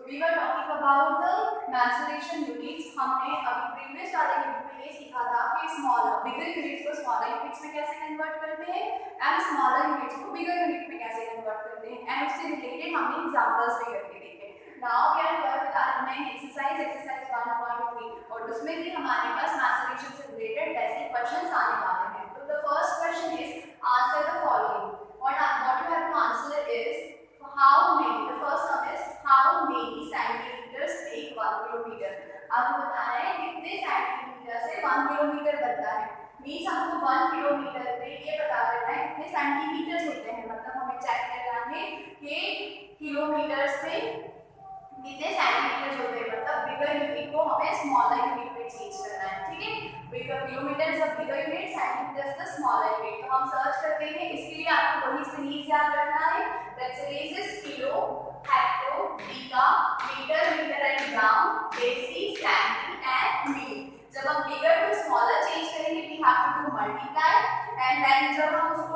We were talking about the mensuration units. हमने अभी previous वाले वीडियो में ये सीखा था कि बिगर यूनिट्स को स्मॉलर यूनिट्स में कैसे कन्वर्ट करते हैं एंड स्मॉलर यूनिट्स को बिगर यूनिट में कैसे कन्वर्ट करते हैं, एंड उससे रिलेटेड हमने एग्जांपल्स भी करके देखे। Now we are work with our main exercise 1.3 और उसमें भी हमारे पास मेंसुरेशन से रिलेटेड ऐसे क्वेश्चंस आने वाले हैं। तो the first question is answer the following. What you have to answer is how many, the first one is how many centimeters make 1 kilometer। आपको बताना है कितने सेंटीमीटर से 1 किलोमीटर बनता है। मींस हमको 1 किलोमीटर पे ये पता करना है कितने सेंटीमीटर्स होते हैं, मतलब हमें चेक करना है कि किलोमीटर से कितने सेंटीमीटर्स होते हैं, मतलब बिगर यूनिट को हमें स्मॉलर यूनिट में चेंज करना है। ठीक है, bigger kilometre is bigger unit, centimetre the smaller unit. तो हम सर्च करते हैं, इसके लिए आपको वही सीरीज याद रखना है। That series is kilo, hecto, बीघा, metre, metre and gram, deci, centi and milli. जब हम बिगर टू स्मॉलर चेंज करेंगे we have to multiply, and then जब हम उसको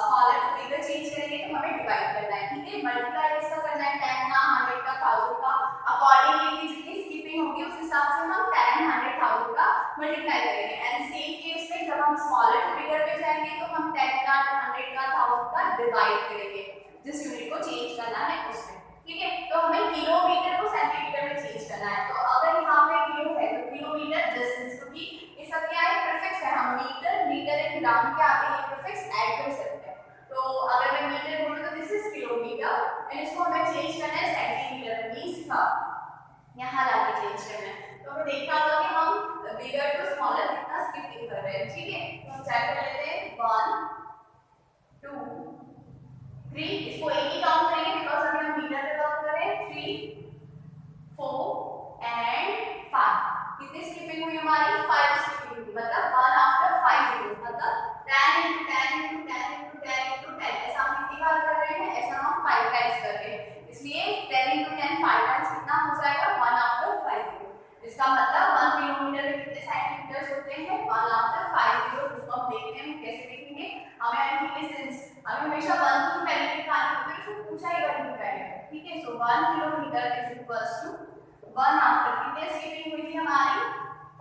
स्मॉलर टू बिगर चेंज करेंगे तो हमें डिवाइड करना है। ठीक है, मल्टीप्लाई इसका करना है 10 का, 100 का, 1000 का, अकॉर्डिंगली जितनी स्किपिंग होगी उस हिसाब से हम 10, 100, 1000 का मल्टीप्लाई करेंगे। एंड सेम केस में जब हम स्मॉलर टू बिगर पे जाएंगे तो हम 10 का, 100 का, 1000 का डिवाइड करेंगे जिस यूनिट को चेंज करना है उसमें। ठीक है, तो हमें किलोमीटर को सेंटीमीटर में चेंज करना है। तो अगर यहाँ पे किलो है तो किलोमीटर डिस्टेंस, क्योंकि ये सब क्या है, प्रीफिक्स है। हम मीटर, मीटर एंड ग्राम के आगे ये प्रीफिक्स ऐड कर सकते हैं। तो अगर मैं मीटर बोलूं तो दिस इज किलोमीटर एंड इसको हमें चेंज करना है सेंटीमीटर, मींस का यहाँ लाके चेंज करना है। तो हमें देखना होगा कि हम बिगर टू स्मॉलर कितना स्किपिंग कर रहे हैं। ठीक है, तो हम चेक कर लेते हैं 1 2 3, इसको एक ही काउंट करेंगे बिकॉज़ अभी हम मीटर पे वर्क कर रहे हैं। 3 4 एंड 5। कितनी स्किपिंग हुई हमारी? 5 स्किपिंग हुई, मतलब 1 आफ्टर 5 zeros, मतलब 10 into 10 into 10 into 10 into 10। ऐसा हम कितनी बार कर रहे हैं? ऐसा हम 5 टाइम्स कर रहे हैं, इसलिए 10 into 10 5 टाइम्स कितना हो जाएगा? 1 आफ्टर 5 zeros। इसका मतलब 1 किलोमीटर में कितने सेंटीमीटर्स होते हैं? 1 आफ्टर 5 zeros। उसको हम देखते हैं कैसे देखेंगे। हमें हमेशा 1 की वैल्यू निकालनी होती है, उसको पूछा ही वैल्यू पहले। ठीक है, so 1 kilometre is equals to 1 after कितने स्किपिंग हुई थी हमारी?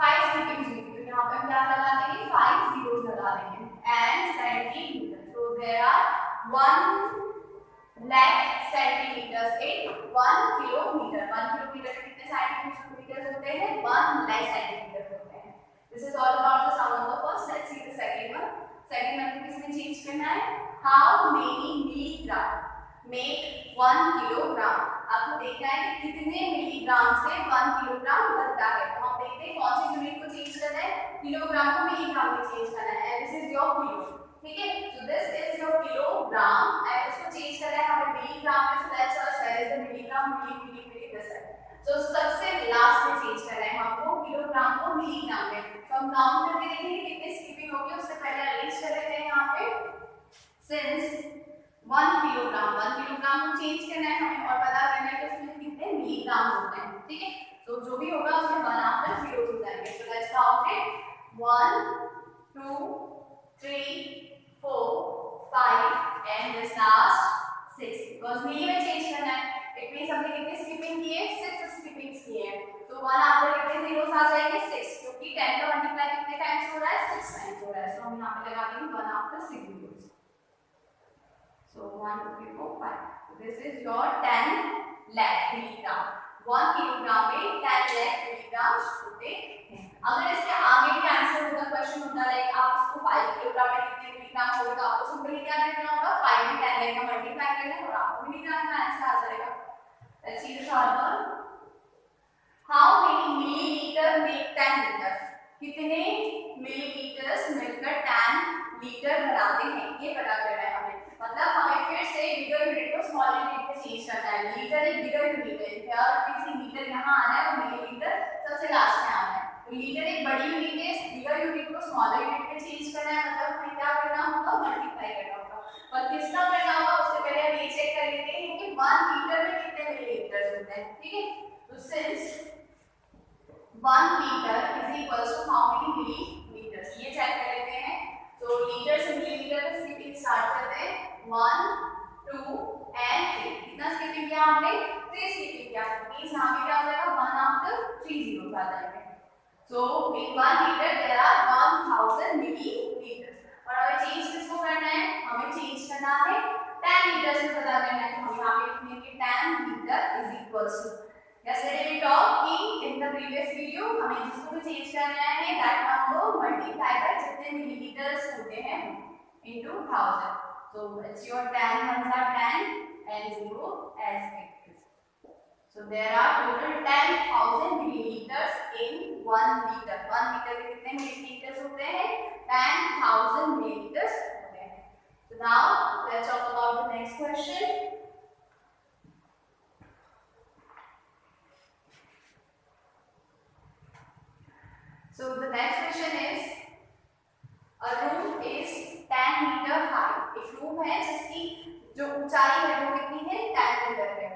5 स्किपिंग हुई थी। तो यहाँ पे हम क्या लगा देंगे? 5 zeros लगा देंगे and centimetre. So there are 1 lakh centimetres in 1 kilometre. 1 kilometre में कितने सेंटीमीटर होते हैं? 1 lakh सेंटीमीटर होते हैं। This is all about the sum of the first. Let's see the second one. Second one किसमें चेंज करना है? How many milligram make 1 kilogram. आपको देखना है कि कितने मिलीग्राम से 1 किलोग्राम बनता है। तो हम देखते हैं कौन सी यूनिट को चेंज करना है, किलोग्राम को मिलीग्राम में चेंज करना है। And this is your kilo. ठीक है, so this is your kilogram and इसको चेंज करना है हमें मिलीग्राम में। So let's search where is the milligram, milli this है। सो सबसे लास्ट में चेंज करना है हमको किलोग्राम को मिलीग्राम में। तो हम काउंट करके देखेंगे कितनी स्किपिंग होगी। उससे पहले अरेंज कर लेते हैं यहाँ पे। सिंस 1 किलोग्राम को चेंज करना है हमें और पता करना है कि उसमें कितने मिलीग्राम होते हैं। ठीक है, तो जो भी होगा उसमें 1 आफ्टर 0 हो जाएंगे। So let's count it 1 2 3 4 5 and this last 6, because milli में चेंज करना है। इट मींस हमने कितने स्किपिंग किए? 6 स्किपिंग्स किए हैं। तो 1 आफ्टर कितने zeros आ जाएंगे? 6, क्योंकि 10 का मल्टीप्लाई कितने टाइम्स हो रहा है? 6 टाइम्स हो रहा है। सो हम यहाँ पे लगा देंगे 1 after 6 zeros। So 1 2 3 4 5. So this is your 10 lakh milligram. 1 kilogram में 10 lakh milligrams होते हैं। अगर इसके आगे भी आंसर होता, क्वेश्चन होता लाइक आप इसको 5 किलोग्राम में कितने मिलीग्राम होगा, तो आपको सिंपली क्या करना होगा? 5 में 10 lakh का मल्टीप्लाई करना है और आपको मिलीग्राम का आंसर आ जाएगा। Let's see the third one. How many milliliter make 10 liter? कितने मिलीलीटर्स मिलकर 10 लीटर बनाते हैं, ये पता करना है हमें। मतलब हमें फिर से बिगर यूनिट को स्मॉल यूनिट में चेंज करना है। लीटर एक बिगर यूनिट है, क्या किसी मीटर यहाँ आना है और मिलीलीटर सबसे लास्ट में आना है। तो लीटर एक बड़ी यूनिट है, बिगर यूनिट को स्मॉलर यूनिट में चेंज करना है, मतलब हमें क्या करना होगा? मल्टीप्लाई करना होगा। और किसका करना होगा उससे पहले हम ये चेक कर लेते हैं कि 1 लीटर में कितने मिलीलीटर होते हैं। ठीक है, तो since 1 liter is equals to how many milliliters, ये चेक कर लेते हैं। तो लीटर से मिलीलीटर में स्किपिंग स्टार्ट करते हैं 1 2 एंड 3। कितना स्किपिंग किया हमने? 3 स्किपिंग किया। मींस यहाँ पे क्या हो जाएगा 1 आफ्टर 3 जीरो आ जाएंगे. So in 1 liter there are 1000 milliliters. और हमें चेंज किसको करना है? हमें चेंज करना है 10 लीटर से पता करना है. हम यहाँ पे लिखेंगे 10 litre is equals to. Yesterday we talked कि in the previous video हमें जिसको भी चेंज करना है that one को multiply by जितने मिलीलीटर्स होते हैं into 1000. So it's your 10 ones are 10 and 0 as it is. So there are total 10,000 milliliters in 1 liter. 1 liter में कितने milliliters होते हैं? 10,000 milliliters होते हैं. So now let's talk about the next question. So the next question is, a room is 10 meter high. एक room है जिसकी जो ऊंचाई है वो कितनी है? 10 मीटर है.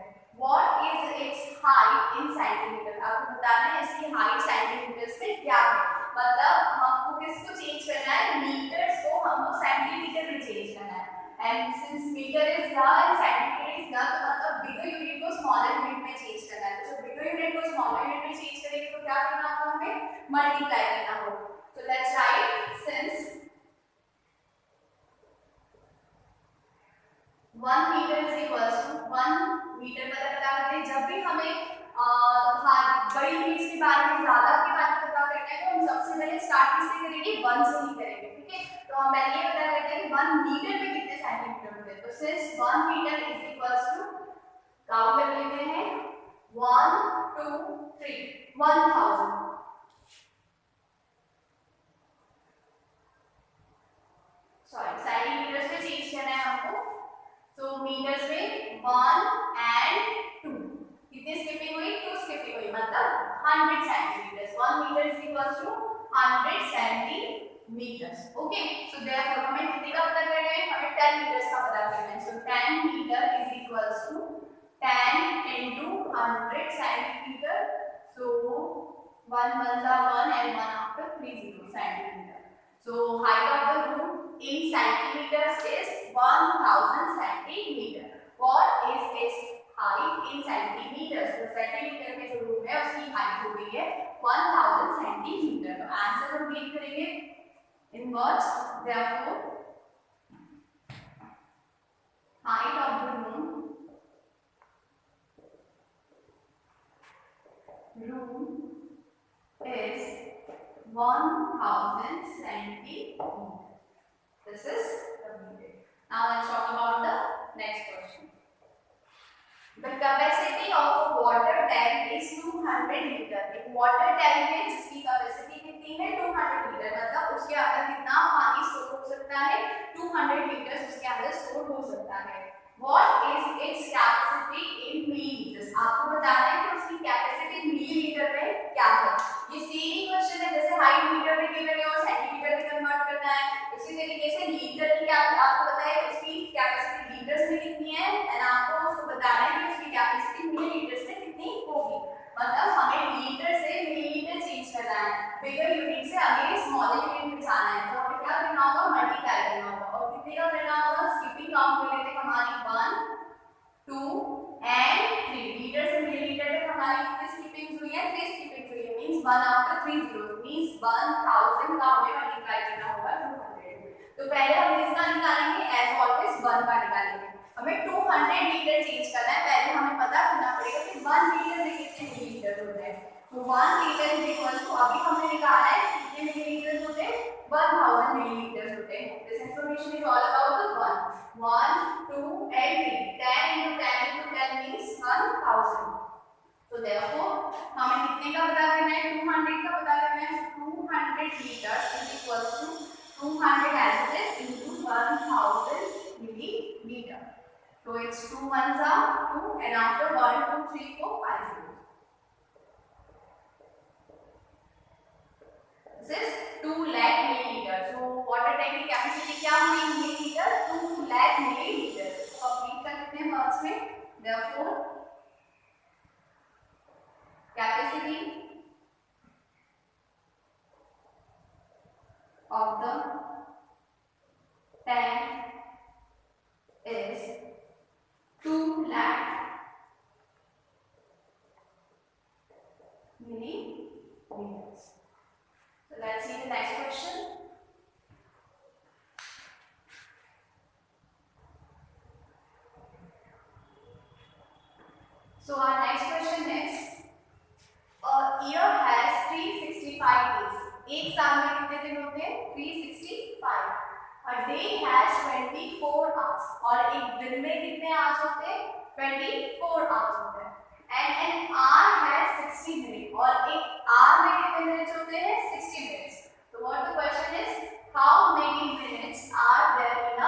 What is its height in centimeter? आपको बताना है इसकी height सेंटीमीटर्स में क्या है. मतलब हमको किसको चेंज करना है? मीटर्स को हमको सेंटीमीटर में चेंज करना है. And since meter is here and centimeter is here, तो मतलब bigger unit को smaller unit में चेंज करना है. तो जब bigger unit को smaller unit में चेंज करेंगे तो क्या करना होगा? हमें multiply करना होगा. So let's write since 1 meter is equals to 1 meter पता करते हैं. जब भी हमें बड़ी यूनिट्स के बारे में ज्यादा के बारे में पता करना है तो हम सबसे पहले स्टार्ट किससे करेंगे? 1 से ही करेंगे. ठीक है, तो हम पहले ये पता करते हैं कि 1 मीटर में कितने सेंटीमीटर होते हैं. तो since 1 metre is equals to count कर लेते हैं 1 2 3 1000. सॉरी सेंटीमीटर्स में चेंज करना है हमको. So meters में 1 and 2 कितनी स्किपिंग हुई? 2 स्किपिंग हुई, मतलब 100 centimetres. 1 metre is equals to 100 centimetres. Okay, so therefore हमें कितने का पता करना है? हमें 10 मीटर्स का पता करना है. So 10 metre is equals to 10 into 100 centimetre. So 1 1 जा 1 and 1 after 3 0 centimetre. So height of the room in centimeters is 1000 centimeter. What is its height in centimeters? तो सेंटीमीटर में जो रूम है उसकी हाइट हो गई है 1000 सेंटीमीटर. तो आंसर हम रीड करेंगे in words. Therefore height of the room is 1000 centimeter. This is the meter. Now let's talk about the next question. The capacity of a water tank is 200 liter. एक water tank है जिसकी capacity कितनी है? 200 litre. मतलब उसके अंदर कितना पानी स्टोर हो सकता है? 200 लीटर उसके अंदर स्टोर हो सकता है. What is its capacity in milliliters? आपको बताना है कि उसकी कैपेसिटी मिलीलीटर में क्या है. ये सेम क्वेश्चन है जैसे हाइट मीटर में गिवन है और सेंटीमीटर में कन्वर्ट करना है. इसी तरीके से लीटर की आपको पता है उसकी कैपेसिटी लीटर्स में कितनी है एंड आपको उसको बताना है कि उसकी कैपेसिटी मिलीलीटर्स में कितनी होगी. मतलब हमें लीटर से मिलीलीटर चेंज करना है. बिगर यूनिट से अगेन स्मॉलर यूनिट में जाना है. तो हमें क्या करना होगा? मल्टीप्लाई करना होगा. और कितने का करना होगा? स्किपिंग काउंट कर लेते हैं. हमारी 1 2 and 3 लीटर से मिलीलीटर तक हमारी कितनी स्किपिंग्स हुई है? 3 स्किपिंग्स हुई है. मींस 1 after 3 zeros मींस 1000 का हमें मल्टीप्लाई करना होगा 200. तो पहले हम किसका निकालेंगे? एज ऑलवेज 1 का निकालेंगे. हमें 200 लीटर चेंज करना है. पहले हमें पता करना पड़ेगा कि 1 लीटर में कितने मिलीलीटर होते हैं. तो 1 लीटर इज इक्वल टू अभी हमने निकाला है कितने मिलीलीटर होते हैं? 1000 मिलीलीटर होते हैं. This information is all about the 1 2 and 3. 10 into 10 into 10 means 1000. So therefore हमें कितने का पता करना है? 200 का पता करना है. 200 litre is equal to 200 as it is into 1000 milliliter. So it's 2 ones are 2 and after 1 2 3 4 5 0. This is 2 lakh milliliter. So water tank की कैपेसिटी क्या होगी? मिलीलीटर. 2 lakh milliliter. कंप्लीट कर लेते हैं वर्ड्स में. Therefore capacity of the tank is 2 lakh millimeters. So let's see the next question. So our next question is, a year has 365 days. एक साल में कितने दिन होते हैं? 365. A day has 24 hours. और एक दिन में कितने hours होते हैं? 24 hours होते हैं. And an hour has 60 minutes. और एक hour में कितने minutes होते हैं? 60 minutes. So what the question is? How many minutes are there in a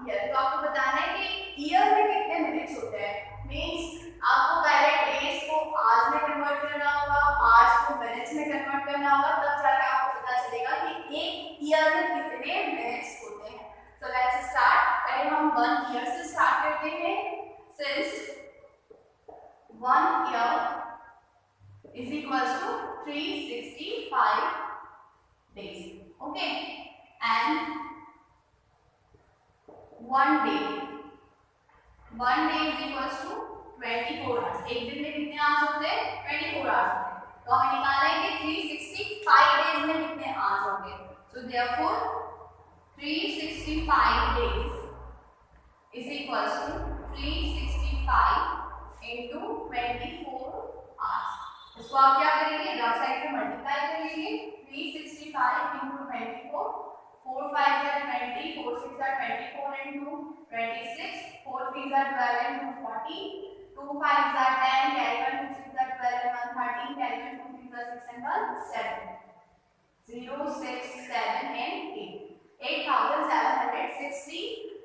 year? तो आपको बताना है कि year में कितने minutes होते हैं. Means आपको पहले डेज को आवर्स में कन्वर्ट करना होगा, आवर्स को मिनट्स में कन्वर्ट करना होगा, तब जाकर आपको पता चलेगा कि एक ईयर में कितने मिनट्स होते हैं. So let's start. पहले हम 1 ईयर से स्टार्ट करते हैं. Since 1 year is equals to 365 days. Okay, and 1 day is equals to 24 hours. एक दिन में कितने आवर्स होते हैं? 24 आवर्स होते हैं. तो हमें निकालना है कि 365 डेज में कितने आवर्स होंगे. So therefore 365 days is equals to 365 into 24 hours. इसको आप क्या करेंगे? रफ साइड पे मल्टीप्लाई करेंगे. 365 into 24, 4 5 are 20, 4 6 are 24 into 26, 4 3 are 12 into 40, 2 5 are 10, carry 1, 2 6 are 12 and 1 13, carry 1, 2 3 are 6 and 1 7. 0 6 7 and 8. 8,760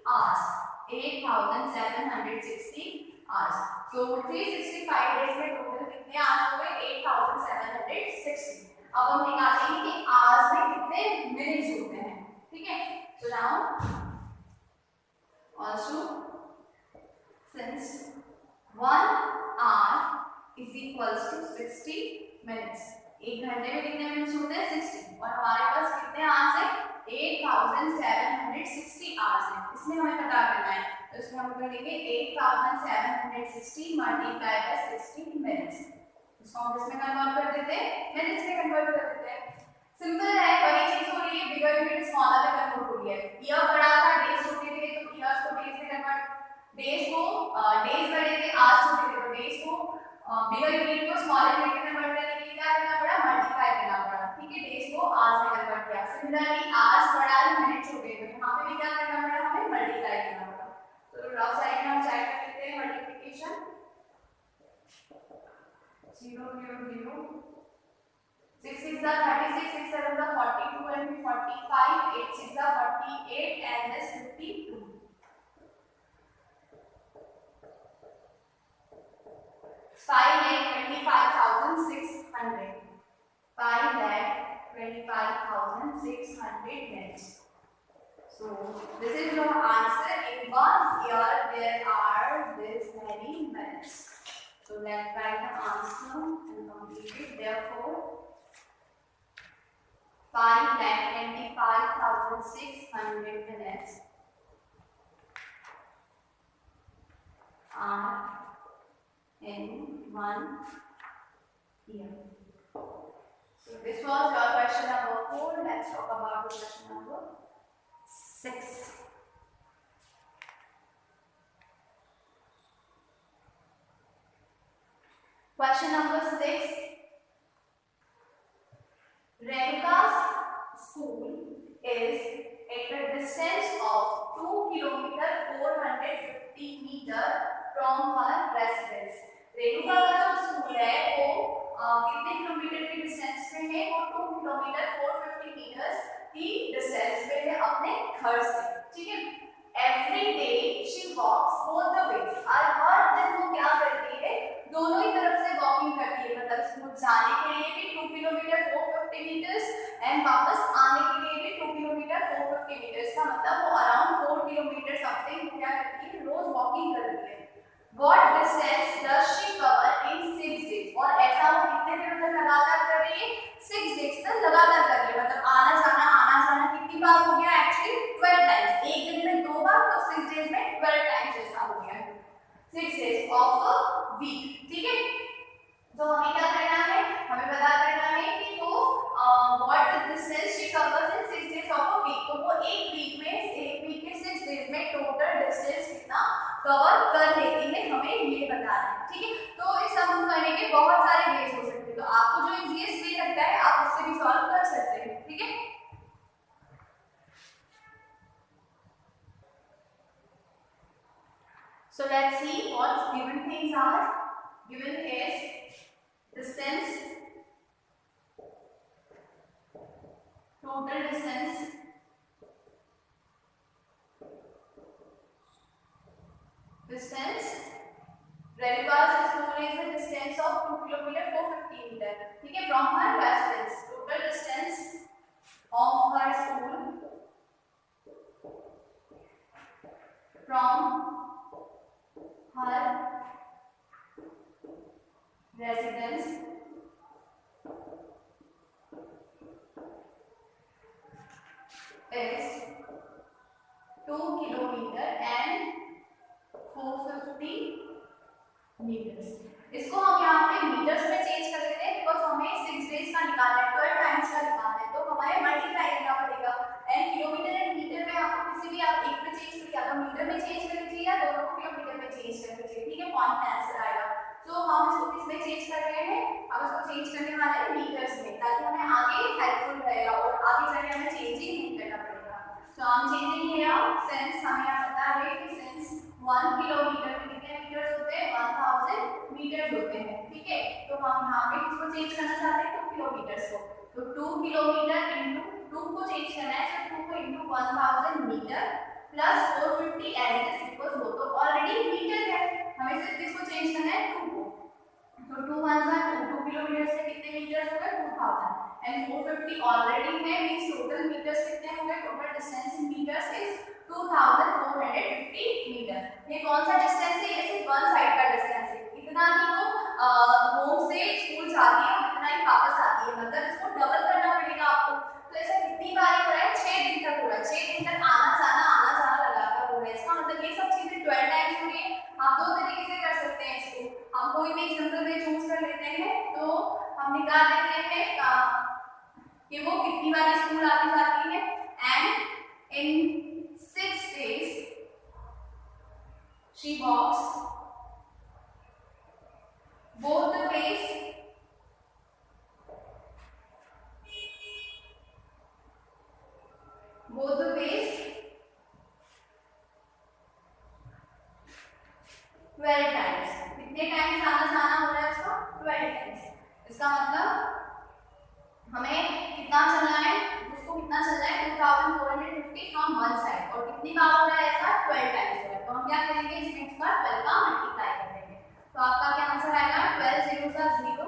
hours. 8,760 hours. So 365 days में टोटल कितने hours हो गए? 8,760. अब हम निकालेंगे कि आवर्स में कितने मिनट्स होते हैं. ठीक है. So now also since 1 hour is equals to 60 minutes. एक घंटे में कितने मिनट्स होते हैं? 60. और हमारे पास कितने आवर्स हैं? 8,760 आवर्स हैं. इसमें हमें पता करना है. तो इसमें हम करेंगे 8,760 मल्टीप्लाई बाय 60 मिनट्स. इसको हम इसमें कन्वर्ट कर देते हैं, मिनट्स में कन्वर्ट कर देते हैं. सिंपल है. वही चीज हो रही है, बिगर यूनिट स्मॉलर में कन्वर्ट हो रही है. ईयर बड़ा था, डेज छोटे थे, तो ईयर्स को डेज में कन्वर्ट, डेज को डेज बड़े थे, आवर्स छोटे थे, तो डेज को बिगर यूनिट को स्मॉलर यूनिट में कन्वर्ट करने के लिए क्या करना पड़ा? मल्टीप्लाई करना पड़ा. ठीक है. डेज को आवर्स में कन्वर्ट किया. सिमिलरली आवर्स बड़ा है, मिनट छोटे थे, तो यहां पे भी क्या करना पड़ा? हमें मल्टीप्लाई करना पड़ा. तो रफ साइड में हम चेक कर लेते हैं multiplication. 0 0 0 6 6 are 36, 6 7 are 42 and 45, 8 6 are 48 and this 52. 5,25,600. 5,25,600 minutes. So this is your answer. In 1 year there are this many minutes. So let's write the answer and complete it. Therefore 5,25,600 minutes are in 1 year. So this was your question number 4. Let's talk about the question number 6. Question number 6. Renuka's school is at a distance of 2 km 450 meter from her residence. Renuka का जो school है वो कितने kilometre की distance पे है? वो 2 kilometre 450 metres की डिस्टेंस पे है अपने घर से. ठीक है. Every day she walks both the ways. और हर दिन वो क्या करती है? दोनों ही तरफ से वॉकिंग करती है. मतलब स्कूल जाने के लिए भी 2 किलोमीटर 450 मीटर्स एंड वापस आने के लिए भी 2 किलोमीटर 450 मीटर्स. का मतलब वो अराउंड 4 किलोमीटर समथिंग क्या करती है? रोज वॉकिंग करती है. What distance does she cover in 6 days? और ऐसा वो कितने दिनों तक लगातार कर रही है? 6 days तक लगातार कर रही है. मतलब आना जाना कितनी बार हो गया? Actually 12 times. एक दिन में 2 बार, तो 6 डेज में 12 टाइम्स ऐसा हो गया. 6 days ऑफ अ वीक. ठीक है. तो हमें क्या करना है? हमें बहुत सारे वेज हो सकते हैं, तो आपको जो इजीएस्ट वे लगता है आप उससे भी सॉल्व कर सकते हैं, ठीक है। So let's see what given things are. Given is distance, total distance, Renuka's school is a distance of 2 kilometer 450 meter, ठीक है, from her residence. Total distance of her school from her residence is 2 kilometer and 450 meters. इसको हम यहाँ पे metres में change कर देते हैं बिकॉज हमें 6 डेज का निकालना है, 12 टाइम्स का निकालना है, तो हमें मल्टीप्लाई करना पड़ेगा। एंड किलोमीटर एंड मीटर में आपको किसी भी आप एक में चेंज कर, या तो मीटर में चेंज कर लीजिए या दोनों को किलोमीटर में चेंज कर लीजिए, ठीक है, पॉइंट में आंसर आएगा। तो हम इसको किसमें चेंज कर रहे हैं, अब इसको चेंज करने वाले हैं मीटर्स में, ताकि हमें आगे हेल्पफुल रहेगा और आगे जाके हमें चेंजिंग नहीं करना पड़ेगा। तो हम चेंजिंग हियर सिंस हमें यहाँ पता है कि सिंस 1 किलोमीटर में कितने मीटर्स होते हैं, 1000 मीटर्स होते हैं, ठीक है। तो हम यहाँ पे किसको चेंज करना चाहते हैं, 2 किलोमीटर्स को, तो 2 किलोमीटर इनटू 2 को चेंज करना है, तो 2 को into 1000 metre plus 450 as it is, because वो तो ऑलरेडी मीटर है, हमें सिर्फ इसको चेंज करना है 2 को, तो 2 किलोमीटर से कितने मीटर्स हो गए, 2000 एंड 450 ऑलरेडी है, मींस टोटल मीटर्स कितने हो गए, total distance in metres is 2450 metre. ये कौन सा डिस्टेंस है, ये सिर्फ वन साइड का डिस्टेंस है, इतना ही वो होम से स्कूल जाती है और इतना ही वापस आती है, मतलब इसको डबल करना पड़ेगा आपको। तो ऐसा कितनी बार हो रहा है, 6 दिन तक हो रहा है, 6 दिन तक आना जाना लगातार हो रहा है, इसका मतलब ये सब चीजें 12 टाइम्स हो रही है। आप दो तरीके से कर सकते हैं इसको, हम कोई भी एग्जांपल में चूज कर लेते हैं, तो हम निकाल लेते हैं कि वो कितनी बार स्कूल आती जाती है, and in 6 days she walks both the ways कितने टाइम्स आना जाना हो रहा है उसका, 12 टाइम्स। इसका मतलब हमें कितना चलना है, उसको कितना चलना है, 2450 फ्रॉम वन साइड, और कितनी बार हो रहा है ऐसा, 12 टाइम्स हो रहा है। तो हम क्या करेंगे, इस मिनट का 12 का मल्टीप्लाई कर देंगे, तो आपका क्या आंसर आएगा, 12 0 का 0,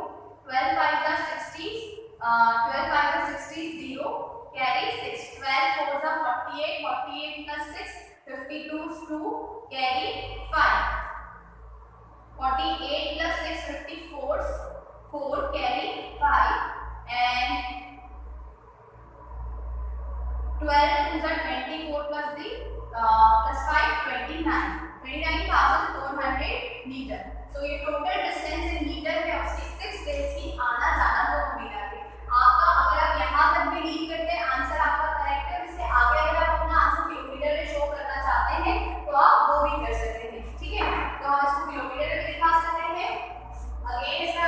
12 5 का 60, 12 5 का 60 0 कैरी 6, 12 4 का 48, 48 plus 6 52 2 carry 5, 48 plus 6 54 4 carry 5 and 12 to the 24 plus the plus 5 29,400 meter. So ये total distance in meter में उसकी 6 days की आना जाना 2 मीटर है। आपका अगर आप यहाँ तक भी लीव करते हैं आंसर आपका करेक्ट है, इससे आगे अगर आप अपना आंसर किलोमीटर में शो करना चाहते हैं तो आप वो भी कर सकते हैं, ठीक है। तो हम इसको किलोमीटर में दिखा सकते हैं, अगेन इसका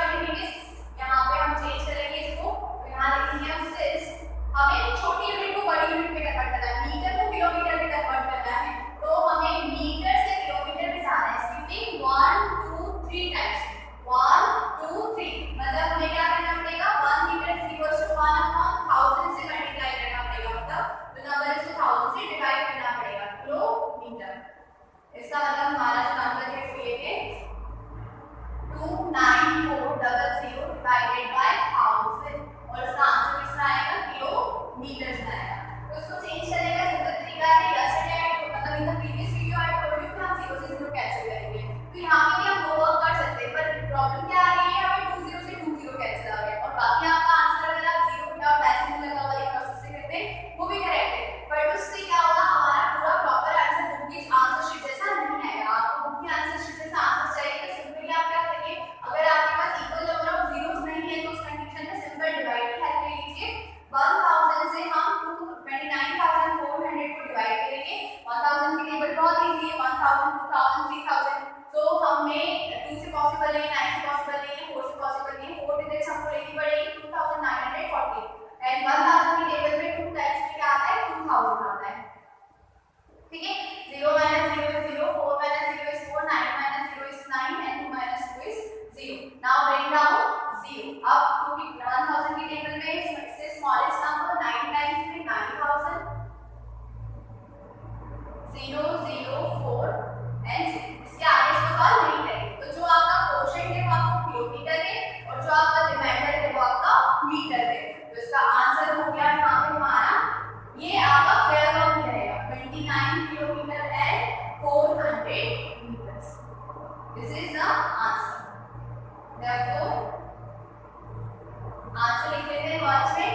आंसर लिख लेते हैं वर्ड्स में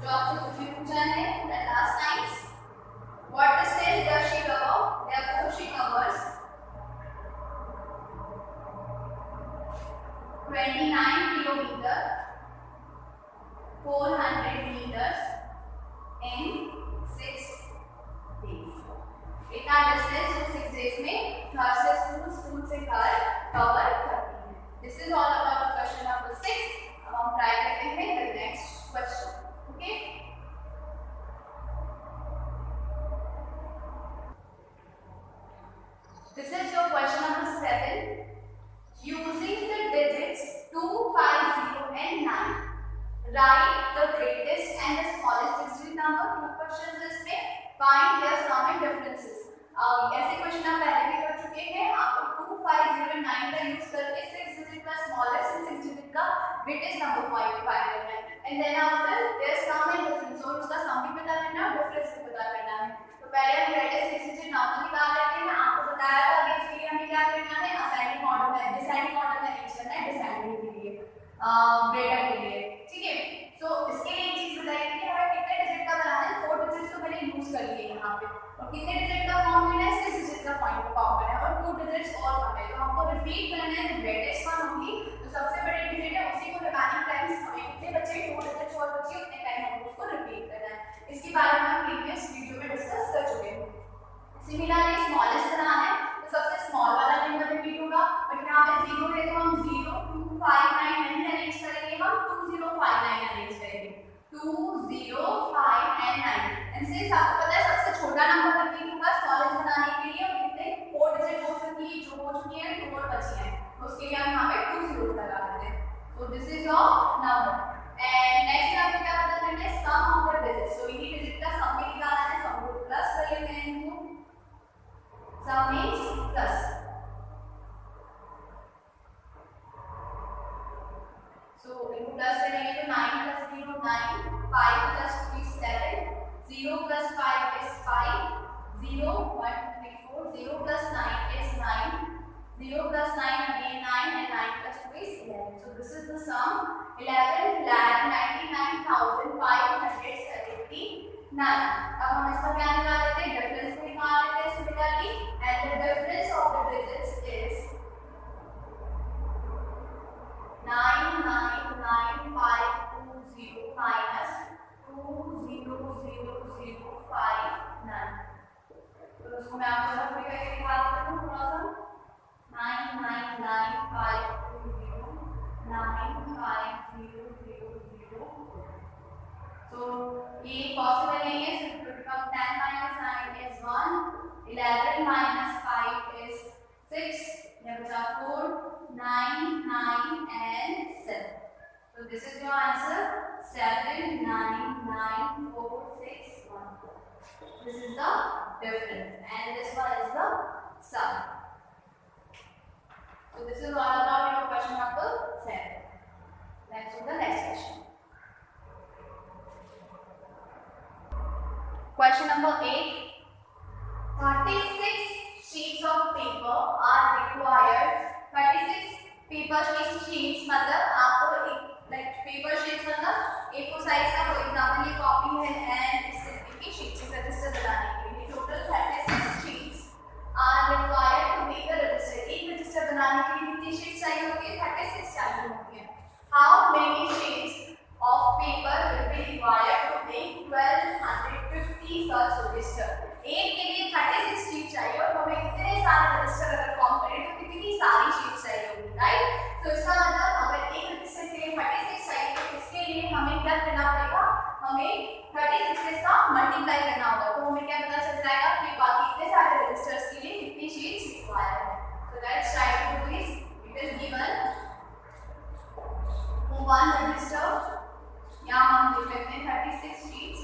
जो आपसे कुछ भी पूछा है that last times what distance does she cover therefore she covers 29 kilometer 400 meters in 6 days. इतना डिस्टेंस 6 days में घर से स्कूल से घर कवर करती है. This is all about question number 6. अब हम ट्राई करते हैं the next question. Okay? This is your question number 7. Using the digits 2, 5, 0 and 9, write the greatest and the smallest digit number. Two questions इसमें find their sum and differences. ऐसे question आप पहले भी कर चुके हैं. आपको 2, 5, 0 and 9 का यूज करके 6 digit का smallest and 6 digit का greatest number find करना है. And then after their sum and difference. और उसका sum भी पता करना है, difference भी पता करना है. तो पहले हम greatest 6 digit number निकाल लेते हैं. आपको बताया था कि इसके लिए हमें क्या करना है, असेंडिंग ऑर्डर में डिसेंडिंग ऑर्डर में अरेंज करना है डिसेंडिंग के लिए ग्रेटर के लिए. ठीक है. तो इसके लिए एक चीज बताइए कि हमें कितने डिजिट का बनाना है. 4 डिजिट्स तो मैंने यूज कर लिए यहाँ पे. और कितने डिजिट का फॉर्म करना है, 6 डिजिट का फॉर्म करना है. और 2 डिजिट्स और करना है. तो हमको रिपीट करना है. ग्रेटेस्ट वन होगी तो सबसे बड़ी डिजिट है, उसी को रिमेनिंग टाइम्स हमें कितने बचे 2 डिजिट्स और बचे उतने टाइम हमको उसको रिपीट करना है. इसके बारे में हम प्रीवियस वीडियो में डिस्कस कर चुके हैं. सिमिलरली स्मॉलेस्ट बनाना है तो सबसे स्मॉल वाला नंबर रिपीट होगा. बट यहाँ पे 0 है तो हम 0 2 5 9 नहीं अरेंज करेंगे, हम 2 0 5 9 अरेंज करेंगे. 2 0 5 and 9. एंड सिंस आपको पता है सबसे छोटा नंबर रिपीट होगा स्मॉलेस्ट बनाने के लिए. और कितने 4 डिजिट हो सकती है जो हो चुकी है 2 और बची है, तो उसके लिए हम यहाँ पे 2 0 लगा देते हैं. सो this is your number. And next आपको क्या पता करना है, सम ऑफ द डिजिट्स. तो इन्हीं डिजिट का सम भी निकालना है. सम को प्लस कर लेते हैं. इनको sum means plus. So इनको प्लस करेंगे तो 9 plus 0 9, 5 plus 2 is 7, 0 plus 5 is 5, 0 1 2 3 4, 0 plus 9 is 9, 0 plus 9 again 9 and 9 plus 2 is 11. So this is the sum 11,99,579. अब हम इसका क्या निकाल लेते हैं, डिफरेंस निकाल लेते हैं similarly. And the difference of the digits is 999,520 minus 200,059. तो उसको मैं आपको रफ करके दिखा देता हूँ थोड़ा सा. 999,520,95000. तो ये पॉसिबल नहीं है. So it will become 10 minus 9 is 1. 11 minus 5 is 6. There was 4, 9, 9 and 7. So this is your answer 799,461. This is the difference and this one is the sum. So this is all about your question number 7. Let's do the next question. Question number 8. 36 sheets of paper are required. 36 paper sheets मतलब आपको एक like paper sheets मतलब A4 size का कोई example ये copy है and इस तरीके की शीट्स का रजिस्टर बनाने के लिए total 36 sheets are required to make a register. एक रजिस्टर बनाने के लिए कितनी शीट्स चाहिए होती है, 36 चाहिए होती है. How many sheets of paper will be required to make 1250 such register? एक के लिए 36 शीट चाहिए और हमें कितने सारे रजिस्टर अगर फॉर्म करें तो कितनी सारी शीट चाहिए होगी, राइट. तो इसका मतलब अगर एक रजिस्टर के लिए 36 चाहिए तो इसके लिए हमें क्या करना पड़ेगा, हमें 36 के साथ मल्टीप्लाई करना होगा. तो हमें क्या पता चल जाएगा कि बाकी इतने सारे रजिस्टर्स के लिए कितनी शीट्स रिक्वायर्ड है. So let's try to do this. It is given for one register. यहाँ हम लिख लेते हैं 36 sheets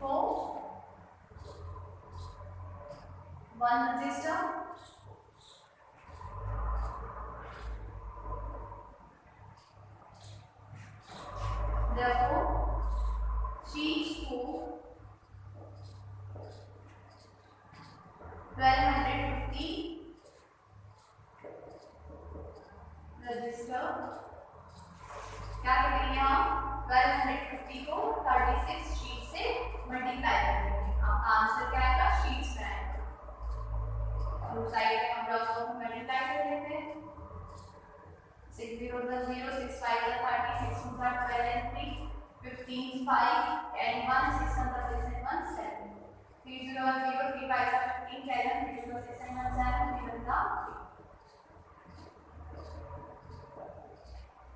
for one register. Therefore, sheets for 1250 register क्या करेंगे हम 1250 को 36 शीट से मल्टीप्लाई करेंगे। अब आंसर क्या आएगा शीट्स में आएगा। और साइड में हम ब्लॉक्स को मल्टीप्लाई कर लेते हैं। 6 0 + 0 6 5 30 6 2 12 and 3 15 5 and 1 6 1 6 and 1 7 3 0 0 3 5 15 7 3 0 6 and 1 7 3 1 3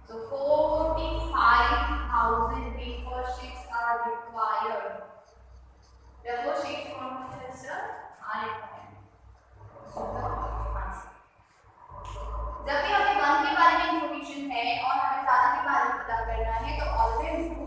So 45,000 paper sheets are required. Therefore, sheets for register are required. So the answer. जब भी हमें 1 के बारे में इंफॉर्मेशन है और हमें ज़्यादा के बारे में पता करना है तो ऑलवेज डू